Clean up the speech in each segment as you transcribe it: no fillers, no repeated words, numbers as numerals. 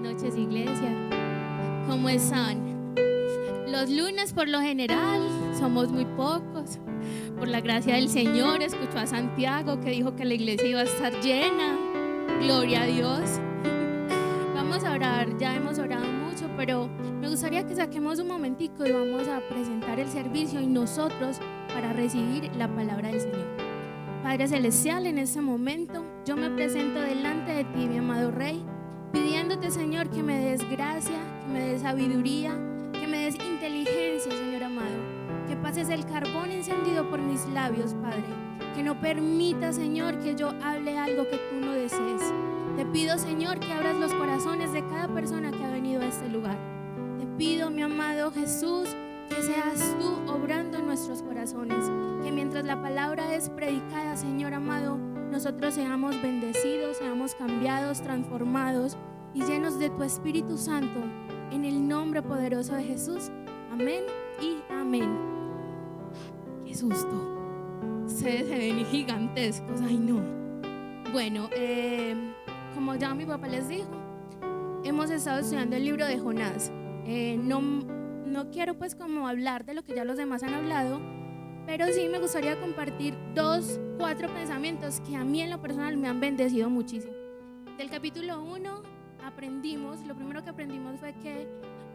noches, iglesia. ¿Cómo están? Los lunes por lo general somos muy pocos. Por la gracia del Señor escuchó a Santiago que dijo que la iglesia iba a estar llena. Gloria a Dios. Vamos a orar, ya hemos orado mucho, pero me gustaría que saquemos un momentico y vamos a presentar el servicio y nosotros para recibir la palabra del Señor. Padre Celestial, en este momento yo me presento delante de ti, mi amado Rey, pidiéndote, Señor, que me des gracia, que me des sabiduría, que me des inteligencia, Señor amado, que pases el carbón encendido por mis labios, Padre, que no permita, Señor, que yo hable algo que tú no desees. Te pido, Señor, que abras los corazones de cada persona que ha venido a este lugar. Te pido, mi amado Jesús, que seas tú obrando en nuestros corazones, que mientras la palabra es predicada, Señor amado, nosotros seamos bendecidos, seamos cambiados, transformados y llenos de tu Espíritu Santo, en el nombre poderoso de Jesús. Amén y amén. ¡Qué susto! Ustedes se ven gigantescos, ay no. Bueno, como ya mi papá les dijo, hemos estado estudiando el libro de Jonás. No quiero pues como hablar de lo que ya los demás han hablado, pero sí me gustaría compartir 4 pensamientos que a mí en lo personal me han bendecido muchísimo. Del capítulo 1 lo primero que aprendimos fue que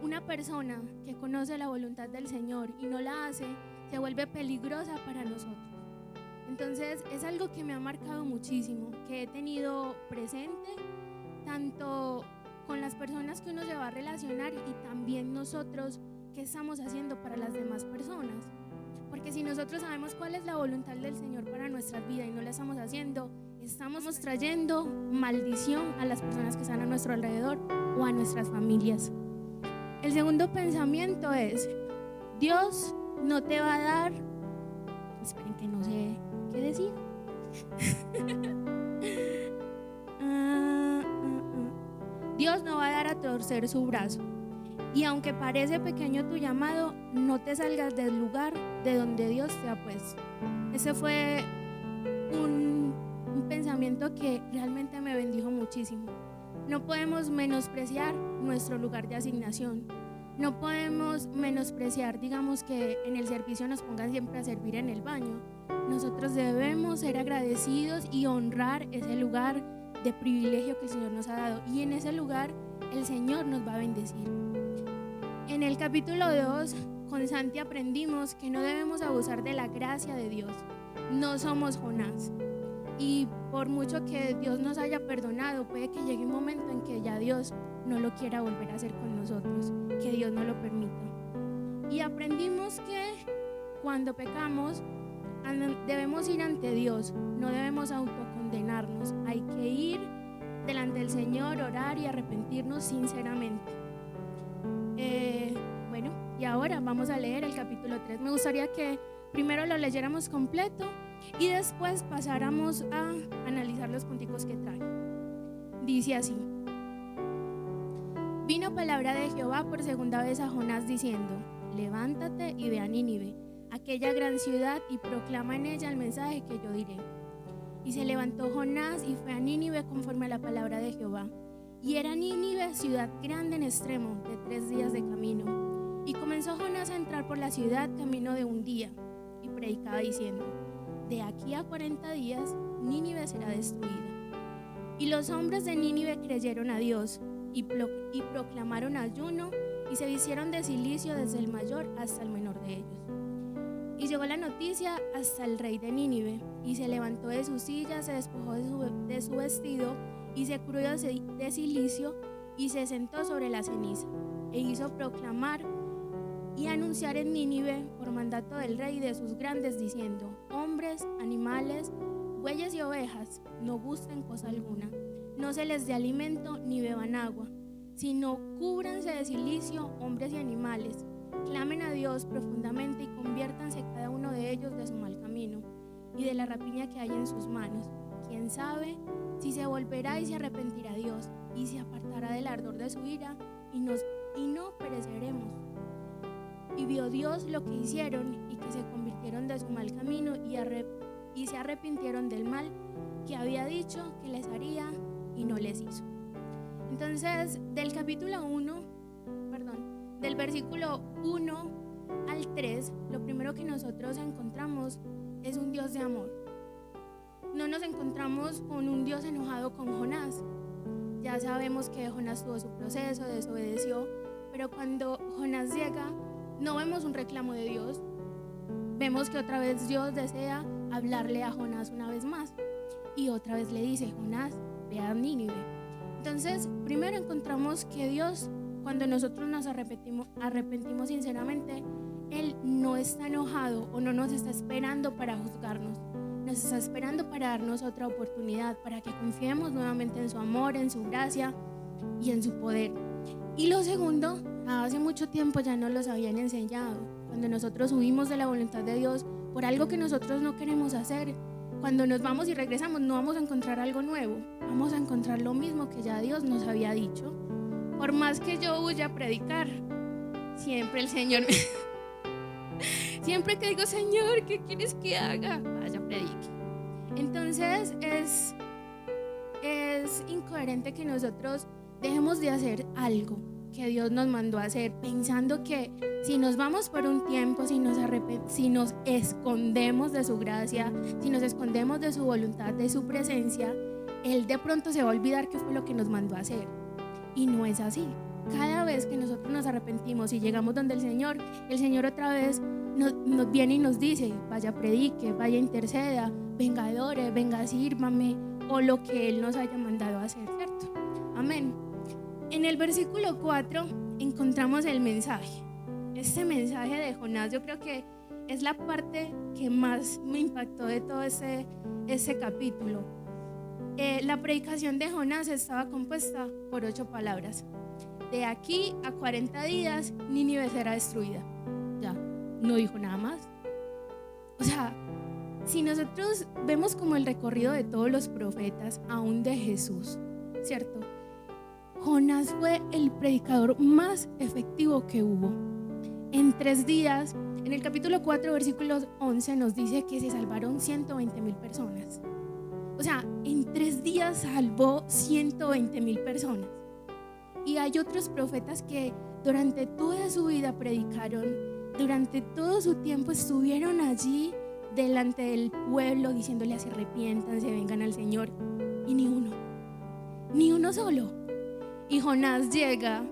una persona que conoce la voluntad del Señor y no la hace, se vuelve peligrosa para nosotros. Entonces es algo que me ha marcado muchísimo, que he tenido presente tanto con las personas que uno se va a relacionar y también nosotros qué estamos haciendo para las demás personas. Porque si nosotros sabemos cuál es la voluntad del Señor para nuestras vidas y no la estamos haciendo, estamos trayendo maldición a las personas que están a nuestro alrededor o a nuestras familias. El segundo pensamiento es: Dios no te va a dar, esperen que no sé qué decir. Dios no va a dar a torcer su brazo. Y aunque parece pequeño tu llamado, no te salgas del lugar de donde Dios te ha puesto. Ese fue un pensamiento que realmente me bendijo muchísimo. No podemos menospreciar nuestro lugar de asignación. No podemos menospreciar, digamos, que en el servicio nos pongan siempre a servir en el baño. Nosotros debemos ser agradecidos y honrar ese lugar de privilegio que el Señor nos ha dado. Y en ese lugar el Señor nos va a bendecir. En el capítulo 2, con Santi aprendimos que no debemos abusar de la gracia de Dios. No somos Jonás. Y por mucho que Dios nos haya perdonado, puede que llegue un momento en que ya Dios no lo quiera volver a hacer con nosotros, que Dios no lo permita. Y aprendimos que cuando pecamos debemos ir ante Dios, no debemos autocondenarnos. Hay que ir delante del Señor, orar y arrepentirnos sinceramente. Bueno, y ahora vamos a leer el capítulo 3. Me gustaría que primero lo leyéramos completo y después pasáramos a analizar los punticos que trae. Dice así: Vino palabra de Jehová por segunda vez a Jonás diciendo: Levántate y ve a Nínive, aquella gran ciudad, y proclama en ella el mensaje que yo diré. Y se levantó Jonás y fue a Nínive conforme a la palabra de Jehová. Y era Nínive ciudad grande en extremo, de 3 días de camino. Y comenzó Jonás a entrar por la ciudad camino de un día, y predicaba diciendo: De aquí a 40 días Nínive será destruida. Y los hombres de Nínive creyeron a Dios, y proclamaron ayuno, y se vistieron de cilicio desde el mayor hasta el menor de ellos. Y llegó la noticia hasta el rey de Nínive, y se levantó de su silla, se despojó de su vestido, y se cubrió de cilicio, y se sentó sobre la ceniza, e hizo proclamar y anunciar en Nínive por mandato del rey y de sus grandes, diciendo: Hombres, animales, bueyes y ovejas, no gusten cosa alguna, no se les dé alimento ni beban agua, sino cúbranse de cilicio, hombres y animales, clamen a Dios profundamente y conviértanse cada uno de ellos de su mal camino y de la rapiña que hay en sus manos. ¿Quién sabe si se volverá y se arrepentirá Dios y se apartará del ardor de su ira y no pereceremos? Y vio Dios lo que hicieron y que se convirtieron de su mal camino y se arrepintieron del mal que había dicho que les haría y no les hizo. Entonces, del versículo 1 al 3, lo primero que nosotros encontramos es un Dios de amor. No nos encontramos con un Dios enojado con Jonás. Ya sabemos que Jonás tuvo su proceso, desobedeció, pero cuando Jonás llega, no vemos un reclamo de Dios. Vemos que otra vez Dios desea hablarle a Jonás una vez más. Y otra vez le dice: Jonás, ve a Nínive. Entonces, primero encontramos que Dios, cuando nosotros nos arrepentimos sinceramente, Él no está enojado o no nos está esperando para juzgarnos. Nos está esperando para darnos otra oportunidad, para que confiemos nuevamente en su amor, en su gracia y en su poder. Y lo segundo, hace mucho tiempo ya nos los habían enseñado. Cuando nosotros huimos de la voluntad de Dios por algo que nosotros no queremos hacer, cuando nos vamos y regresamos, no vamos a encontrar algo nuevo, vamos a encontrar lo mismo que ya Dios nos había dicho. Por más que yo huya a predicar, siempre el Señor siempre que digo: Señor, ¿qué quieres que haga? Vaya, predique. Entonces es incoherente que nosotros dejemos de hacer algo que Dios nos mandó a hacer, pensando que si nos vamos por un tiempo, si nos escondemos de su gracia, si nos escondemos de su voluntad, de su presencia, Él de pronto se va a olvidar qué fue lo que nos mandó a hacer. Y no es así. Cada vez que nosotros nos arrepentimos y llegamos donde el Señor otra vez nos viene y nos dice: vaya, predique, vaya, interceda, venga, adore, venga, sírvame, o lo que Él nos haya mandado a hacer, ¿cierto? Amén. En el versículo 4 encontramos el mensaje. Este mensaje de Jonás, yo creo que es la parte que más me impactó de todo ese capítulo. La predicación de Jonás estaba compuesta por 8 palabras. De aquí a 40 días Nínive será destruida. Ya, no dijo nada más. O sea, si nosotros vemos como el recorrido de todos los profetas, aún de Jesús, ¿cierto? Jonás fue el predicador más efectivo que hubo. En 3 días, en el capítulo 4, versículos 11, nos dice que se salvaron 120,000 personas. O sea, en 3 días salvó 120,000 personas. Y hay otros profetas que durante toda su vida predicaron, durante todo su tiempo estuvieron allí delante del pueblo diciéndole: se arrepientan, se vengan al Señor. Y ni uno solo. Y Jonás llega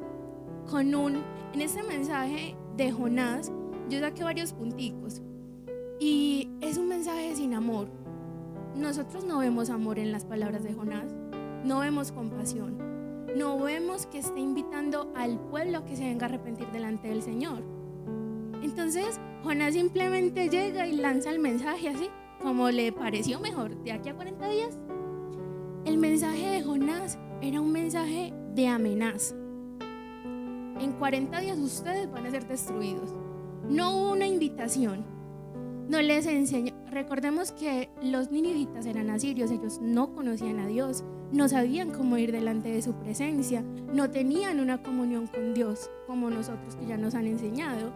en este mensaje de Jonás, yo saqué varios punticos. Y es un mensaje sin amor. Nosotros no vemos amor en las palabras de Jonás, no vemos compasión, no vemos que esté invitando al pueblo a que se venga a arrepentir delante del Señor. Entonces Jonás simplemente llega y lanza el mensaje así, como le pareció mejor, de aquí a 40 días. El mensaje de Jonás era un mensaje de amenaza. En 40 días ustedes van a ser destruidos. No hubo una invitación, no les enseñó. Recordemos que los ninivitas eran asirios, ellos no conocían a Dios, no sabían cómo ir delante de su presencia, no tenían una comunión con Dios como nosotros, que ya nos han enseñado.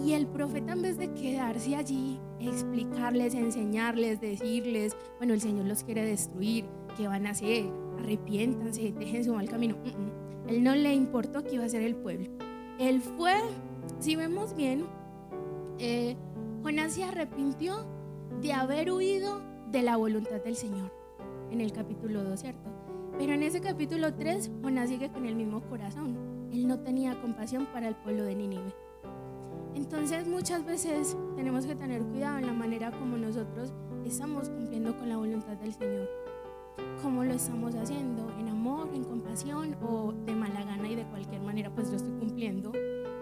Y el profeta, en vez de quedarse allí, explicarles, enseñarles, decirles: bueno, el Señor los quiere destruir, ¿qué van a hacer? Arrepiéntanse, dejen su mal camino. Él no le importó qué iba a hacer el pueblo. Él fue, si vemos bien, Jonás se arrepintió de haber huido de la voluntad del Señor en el capítulo 2, ¿cierto? Pero en ese capítulo 3, Jonás sigue con el mismo corazón. Él no tenía compasión para el pueblo de Nínive. Entonces muchas veces tenemos que tener cuidado en la manera como nosotros estamos cumpliendo con la voluntad del Señor. ¿Cómo lo estamos haciendo? ¿En amor, en compasión o de mala gana y de cualquier manera? Pues yo estoy cumpliendo.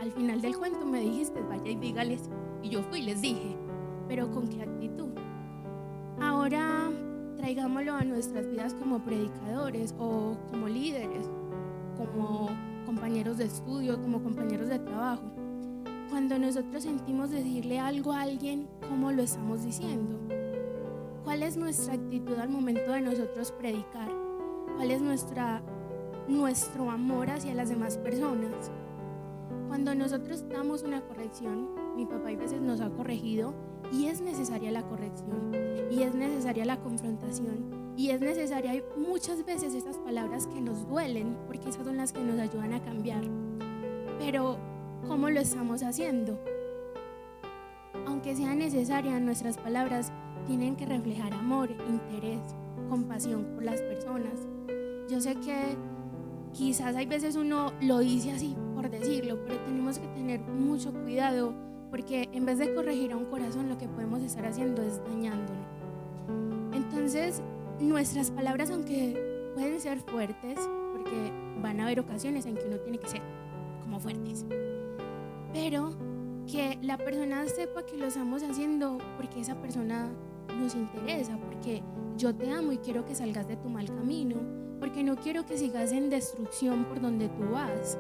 Al final del cuento me dijiste: vaya y dígales. Y yo fui y les dije. Pero ¿con qué actitud? Ahora traigámoslo a nuestras vidas como predicadores o como líderes, como compañeros de estudio, como compañeros de trabajo. Cuando nosotros sentimos decirle algo a alguien, ¿cómo lo estamos diciendo? ¿Cuál es nuestra actitud al momento de nosotros predicar? ¿Cuál es nuestro amor hacia las demás personas? Cuando nosotros damos una corrección, mi papá a veces nos ha corregido y es necesaria la corrección y es necesaria la confrontación. Y es necesaria, hay muchas veces estas palabras que nos duelen, porque esas son las que nos ayudan a cambiar. Pero, ¿cómo lo estamos haciendo? Aunque sea necesaria, nuestras palabras tienen que reflejar amor, interés, compasión por las personas. Yo sé que quizás hay veces uno lo dice así por decirlo, pero tenemos que tener mucho cuidado, porque en vez de corregir a un corazón, lo que podemos estar haciendo es dañándolo. Entonces, nuestras palabras, aunque pueden ser fuertes, porque van a haber ocasiones en que uno tiene que ser como fuertes, pero que la persona sepa que lo estamos haciendo porque esa persona nos interesa, porque yo te amo y quiero que salgas de tu mal camino, porque no quiero que sigas en destrucción por donde tú vas.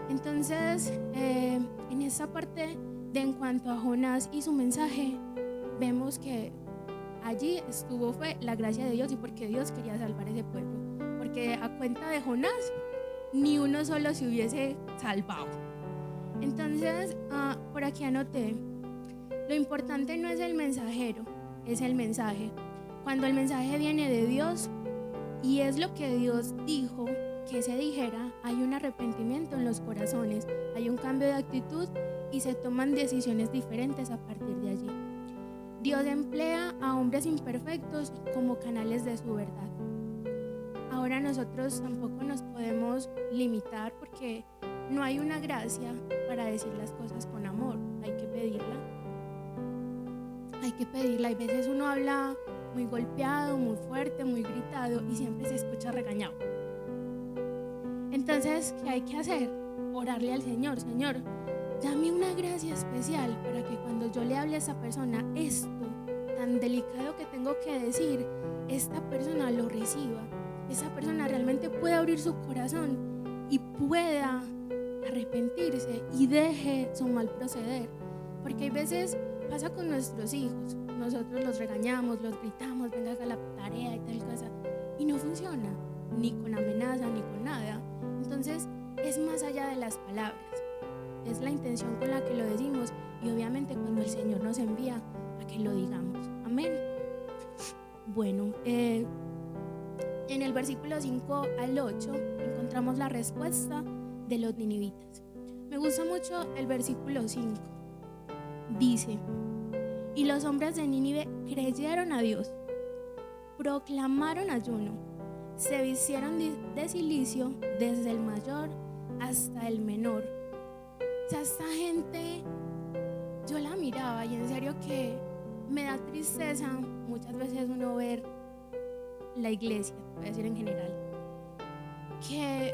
Entonces, en esta parte de en cuanto a Jonás y su mensaje, vemos que allí fue la gracia de Dios y porque Dios quería salvar ese pueblo, porque a cuenta de Jonás ni uno solo se hubiese salvado. Entonces, por aquí anoté, lo importante no es el mensajero, es el mensaje. Cuando el mensaje viene de Dios y es lo que Dios dijo que se dijera, hay un arrepentimiento en los corazones, hay un cambio de actitud y se toman decisiones diferentes a partir de allí. Dios emplea a hombres imperfectos como canales de su verdad. Ahora nosotros tampoco nos podemos limitar porque no hay una gracia para decir las cosas con amor, hay que pedirla. Hay que pedirla. Hay veces uno habla muy golpeado, muy fuerte, muy gritado y siempre se escucha regañado. Entonces, ¿qué hay que hacer? Orarle al Señor. Señor, dame una gracia especial para que cuando yo le hable a esa persona esto tan delicado que tengo que decir, esta persona lo reciba, esa persona realmente pueda abrir su corazón y pueda arrepentirse y deje su mal proceder. Porque hay veces pasa con nuestros hijos, nosotros los regañamos, los gritamos, venga a la tarea y tal cosa, y no funciona, ni con amenaza, ni con nada. Entonces es más allá de las palabras, es la intención con la que lo decimos y obviamente cuando el Señor nos envía a que lo digamos. Amén. Bueno, en el versículo 5 al 8 encontramos la respuesta de los ninivitas. Me gusta mucho el versículo 5. Dice: y los hombres de Nínive creyeron a Dios, proclamaron ayuno, se vistieron de cilicio desde el mayor hasta el menor. O sea, esta gente, yo la miraba y en serio que me da tristeza muchas veces uno ver la iglesia, voy a decir en general, que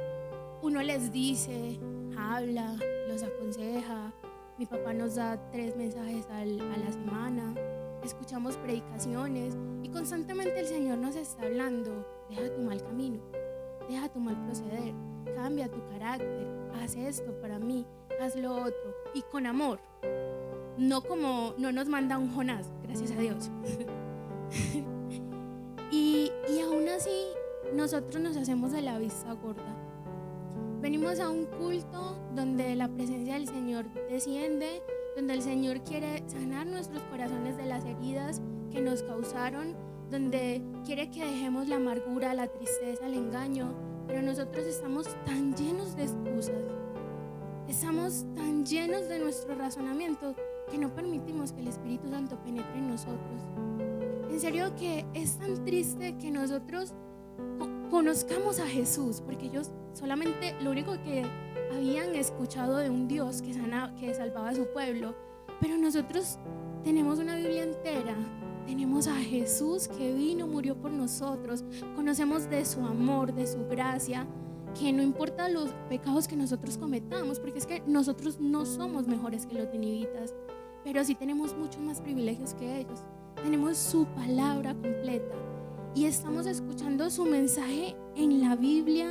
uno les dice, habla, los aconseja. Mi papá nos da 3 mensajes a la semana, escuchamos predicaciones y constantemente el Señor nos está hablando: deja tu mal camino, deja tu mal proceder, cambia tu carácter, haz esto para mí, haz lo otro, y con amor, no como no nos manda un Jonás, gracias a Dios. y aún así nosotros nos hacemos de la vista gorda. Venimos a un culto donde la presencia del Señor desciende, donde el Señor quiere sanar nuestros corazones de las heridas que nos causaron, donde quiere que dejemos la amargura, la tristeza, el engaño, pero nosotros estamos tan llenos de excusas, estamos tan llenos de nuestro razonamiento que no permitimos que el Espíritu Santo penetre en nosotros. En serio que es tan triste que nosotros conozcamos a Jesús, porque ellos solamente lo único que habían escuchado de un Dios que salvaba a su pueblo, pero nosotros tenemos una Biblia entera, tenemos a Jesús que vino, murió por nosotros, conocemos de su amor, de su gracia, que no importa los pecados que nosotros cometamos, porque es que nosotros no somos mejores que los ninivitas, pero sí tenemos muchos más privilegios que ellos. Tenemos su palabra completa y estamos escuchando su mensaje en la Biblia,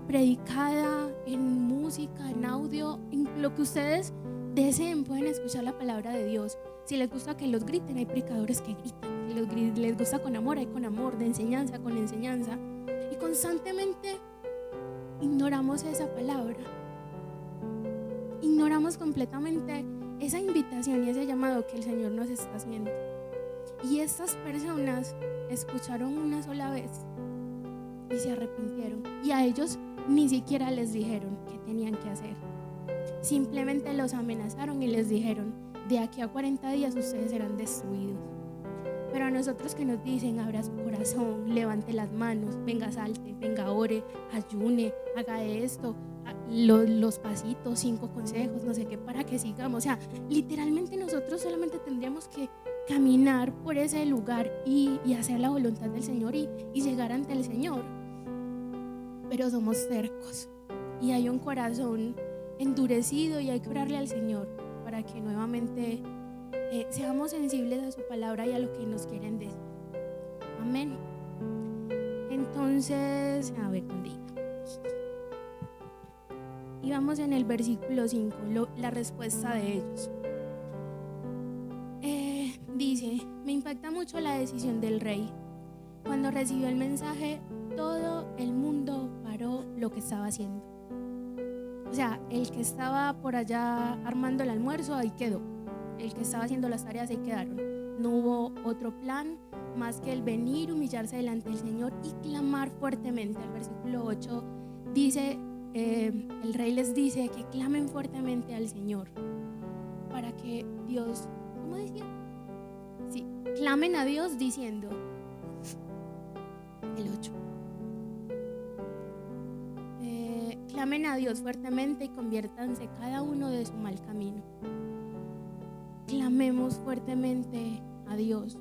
predicada, en música, en audio, en lo que ustedes deseen pueden escuchar la palabra de Dios. Si les gusta que los griten, hay predicadores que gritan. Si les gusta con amor, hay con amor, de enseñanza con enseñanza. Y constantemente ignoramos esa palabra, ignoramos completamente esa invitación y ese llamado que el Señor nos está haciendo. Y estas personas escucharon una sola vez y se arrepintieron. Y a ellos ni siquiera les dijeron qué tenían que hacer. Simplemente los amenazaron y les dijeron: de aquí a 40 días ustedes serán destruidos. Pero a nosotros que nos dicen: abra su corazón, levante las manos, venga, salte, venga, ore, ayune, haga esto, los pasitos, 5 consejos, no sé qué, para que sigamos. O sea, literalmente nosotros solamente tendríamos que caminar por ese lugar y hacer la voluntad del Señor y llegar ante el Señor. Pero somos tercos y hay un corazón endurecido y hay que orarle al Señor para que nuevamente seamos sensibles a su palabra y a lo que nos quieren decir. Amén. Entonces, a ver, ¿dónde iba? Y vamos en el versículo 5, la respuesta de ellos. Dice: me impacta mucho la decisión del rey. Cuando recibió el mensaje, todo el mundo paró lo que estaba haciendo. O sea, el que estaba por allá armando el almuerzo, ahí quedó. El que estaba haciendo las tareas, ahí quedaron. No hubo otro plan más que el venir, humillarse delante del Señor y clamar fuertemente. El versículo 8 dice, el rey les dice que clamen fuertemente al Señor para que Dios, ¿cómo decía? Sí, clamen a Dios diciendo, el 8, clamen a Dios fuertemente y conviértanse cada uno de su mal camino. Clamemos fuertemente a Dios.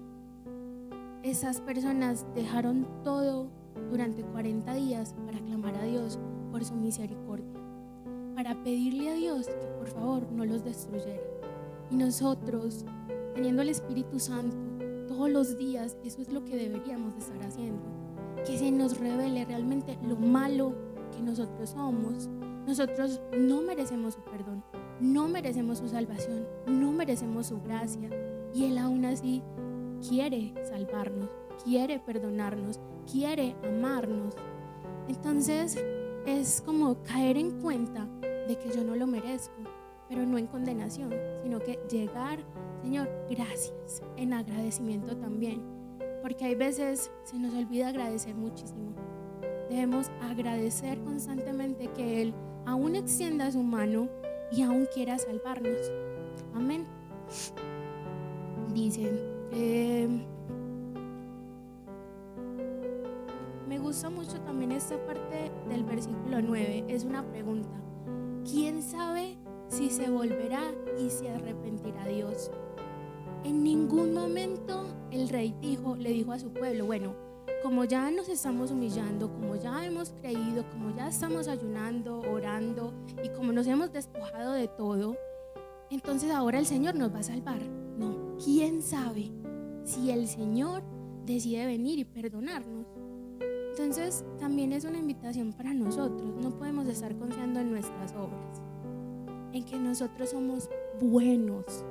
Esas personas dejaron todo durante 40 días para clamar a Dios por su misericordia, para pedirle a Dios que por favor no los destruyera. Y nosotros, teniendo el Espíritu Santo todos los días, eso es lo que deberíamos de estar haciendo, que se nos revele realmente lo malo que nosotros somos. Nosotros no merecemos su perdón, no merecemos su salvación, no merecemos su gracia, y Él aún así quiere salvarnos, quiere perdonarnos, quiere amarnos. Entonces es como caer en cuenta de que yo no lo merezco, pero no en condenación, sino que llegar, Señor, gracias, en agradecimiento también, porque hay veces se nos olvida agradecer muchísimo. Debemos agradecer constantemente que Él aún extienda su mano y aún quiera salvarnos. Amén. Dice, me gusta mucho también esta parte del versículo 9. Es una pregunta: ¿quién sabe si se volverá y se arrepentirá Dios? En ningún momento el rey le dijo a su pueblo: bueno, como ya nos estamos humillando, como ya hemos creído, como ya estamos ayunando, orando y como nos hemos despojado de todo, entonces ahora el Señor nos va a salvar. No, ¿quién sabe si el Señor decide venir y perdonarnos? Entonces también es una invitación para nosotros. No podemos estar confiando en nuestras obras, en que nosotros somos buenos,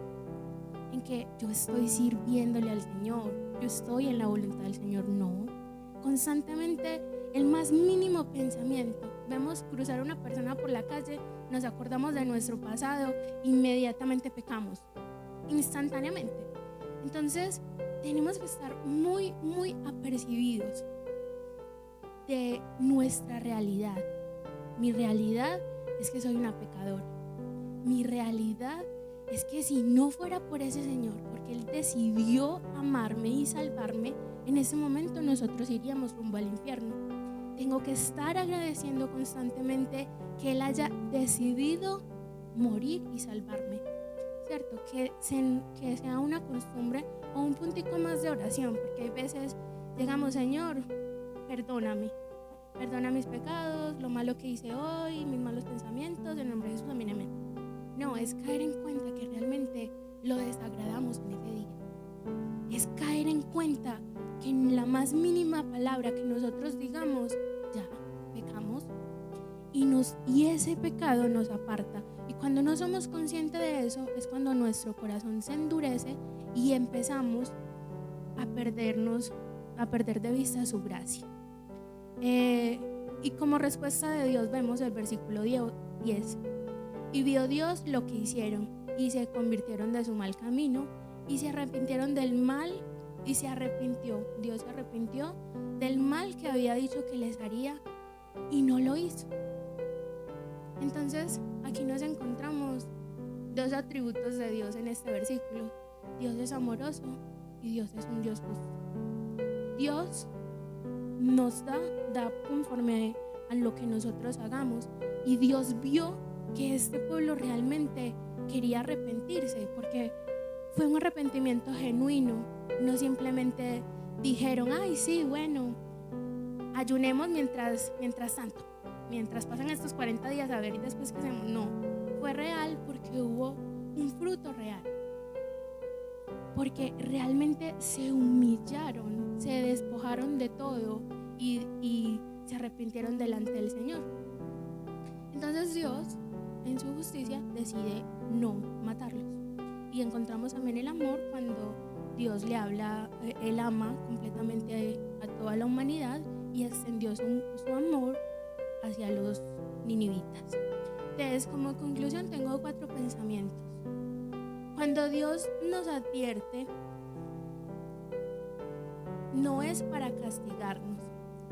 en que yo estoy sirviéndole al Señor, yo estoy en la voluntad del Señor. No, constantemente el más mínimo pensamiento, vemos cruzar una persona por la calle, nos acordamos de nuestro pasado, inmediatamente pecamos, instantáneamente. Entonces tenemos que estar muy, muy apercibidos de nuestra realidad. Mi realidad es que soy una pecadora. Mi realidad es que si no fuera por ese Señor, porque Él decidió amarme y salvarme, en ese momento nosotros iríamos rumbo al infierno. Tengo que estar agradeciendo constantemente que Él haya decidido morir y salvarme, ¿cierto? Que sea una costumbre o un puntico más de oración, porque hay veces llegamos: Señor, perdóname, perdona mis pecados, lo malo que hice hoy, mis malos pensamientos, en el nombre de Jesús, amén, amén. No, es caer en cuenta que realmente lo desagradamos en ese día. Es caer en cuenta que en la más mínima palabra que nosotros digamos, ya pecamos y ese pecado nos aparta. Y cuando no somos conscientes de eso, es cuando nuestro corazón se endurece y empezamos a perder de vista su gracia. Y como respuesta de Dios vemos el versículo 10. Y vio Dios lo que hicieron y se convirtieron de su mal camino y se arrepintieron del mal y se arrepintió. Dios se arrepintió del mal que había dicho que les haría y no lo hizo. Entonces aquí nos encontramos dos atributos de Dios en este versículo. Dios es amoroso y Dios es un Dios justo. Dios nos da conforme a lo que nosotros hagamos, y Dios vio que este pueblo realmente quería arrepentirse, porque fue un arrepentimiento genuino. No simplemente dijeron, ay sí, bueno, ayunemos mientras tanto, mientras pasan estos 40 días a ver y después que hacemos. No, fue real porque hubo un fruto real, porque realmente se humillaron, se despojaron de todo y se arrepintieron delante del Señor. Entonces Dios, en su justicia, decide no matarlos. Y encontramos también el amor cuando Dios le habla. Él ama completamente a toda la humanidad y extendió su amor hacia los ninivitas. Entonces, como conclusión, tengo 4 pensamientos. Cuando Dios nos advierte, no es para castigarnos,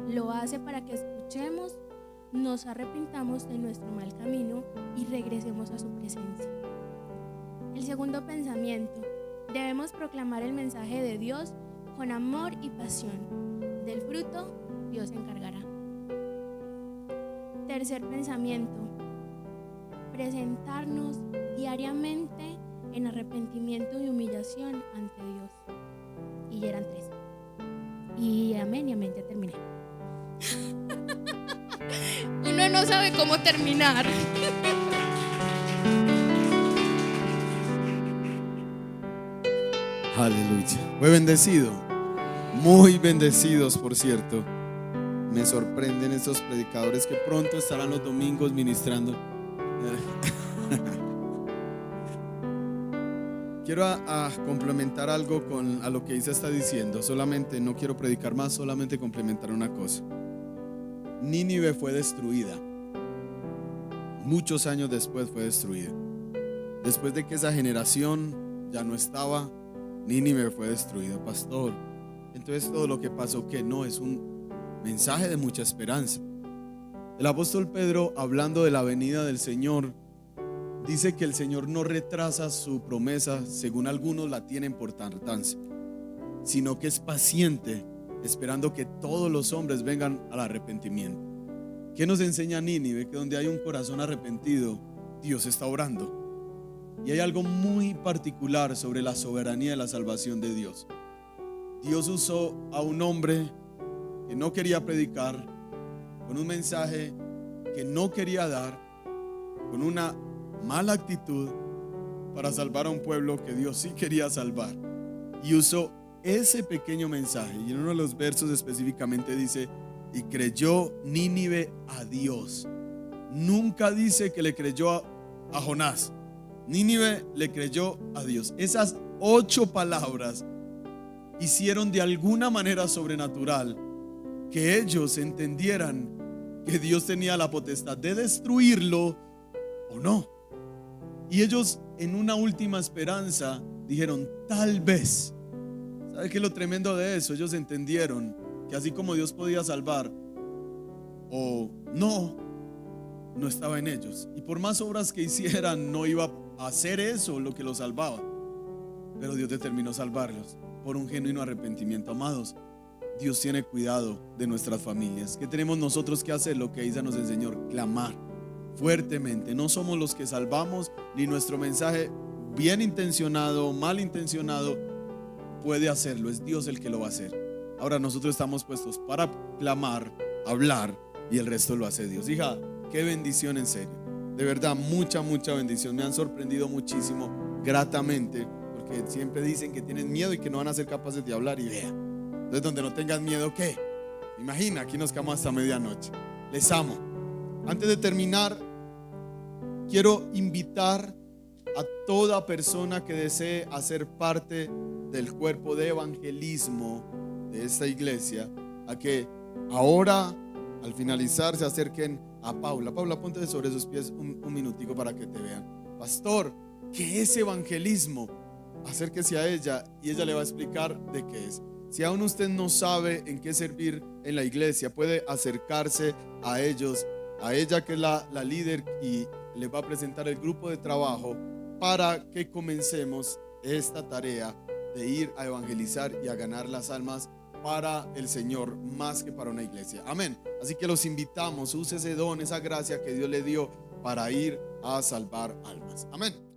lo hace para que escuchemos, nos arrepintamos de nuestro mal camino y regresemos a su presencia. El segundo pensamiento: debemos proclamar el mensaje de Dios con amor y pasión. Del fruto, Dios se encargará. Tercer pensamiento: presentarnos diariamente en arrepentimiento y humillación ante Dios. Y ya eran 3. Y amén, ya terminé. Uno no sabe cómo terminar. Aleluya. Fue bendecido. Muy bendecidos, por cierto. Me sorprenden estos predicadores que pronto estarán los domingos ministrando. Quiero complementar algo a lo que Isa está diciendo. Solamente no quiero predicar más, solamente complementar una cosa. Nínive fue destruida. Muchos años después fue destruida. Después de que esa generación ya no estaba, Nínive fue destruida, pastor. Entonces todo lo que pasó, que no es un mensaje de mucha esperanza. El apóstol Pedro, hablando de la venida del Señor, dice que el Señor no retrasa su promesa, según algunos la tienen por tardanza, sino que es paciente, esperando que todos los hombres vengan al arrepentimiento. ¿Qué nos enseña Nínive? Que donde hay un corazón arrepentido, Dios está obrando. Y hay algo muy particular sobre la soberanía de la salvación de Dios. Dios usó a un hombre que no quería predicar, con un mensaje que no quería dar, con una mala actitud, para salvar a un pueblo que Dios sí quería salvar. Y usó ese pequeño mensaje, y en uno de los versos específicamente dice: y creyó Nínive a Dios. Nunca dice que le creyó a Jonás. Nínive le creyó a Dios. Esas 8 palabras hicieron de alguna manera sobrenatural que ellos entendieran que Dios tenía la potestad de destruirlo o no. Y ellos, en una última esperanza, dijeron: tal vez. ¿Sabe qué es lo tremendo de eso? Ellos entendieron que así como Dios podía salvar o no estaba en ellos. Y por más obras que hicieran, no iba a hacer eso lo que los salvaba. Pero Dios determinó salvarlos por un genuino arrepentimiento. Amados, Dios tiene cuidado de nuestras familias. ¿Qué tenemos nosotros que hacer? Lo que Isa nos enseñó: clamar fuertemente. No somos los que salvamos, ni nuestro mensaje, bien intencionado o mal intencionado, puede hacerlo. Es Dios el que lo va a hacer. Ahora nosotros estamos puestos para clamar, hablar, y el resto lo hace Dios. Hija, qué bendición, en serio. De verdad, mucha bendición. Me han sorprendido muchísimo, gratamente, porque siempre dicen que tienen miedo y que no van a ser capaces de hablar, y vea. Entonces, donde no tengas miedo, ¿qué? Imagina, aquí nos quedamos hasta medianoche. Les amo. Antes de terminar, quiero invitar a toda persona que desee hacer parte del cuerpo de evangelismo de esta iglesia, a que ahora, al finalizar, se acerquen a Paula. Paula, ponte sobre sus pies un minutico para que te vean. Pastor, ¿qué es evangelismo? acérquese a ella y ella le va a explicar de qué es. Si aún usted no sabe en qué servir en la iglesia, puede acercarse a ellos, a ella que es la líder, y le va a presentar el grupo de trabajo para que comencemos esta tarea de ir a evangelizar y a ganar las almas para el Señor más que para una iglesia. Amén. Así que los invitamos, use ese don, esa gracia que Dios le dio para ir a salvar almas. Amén.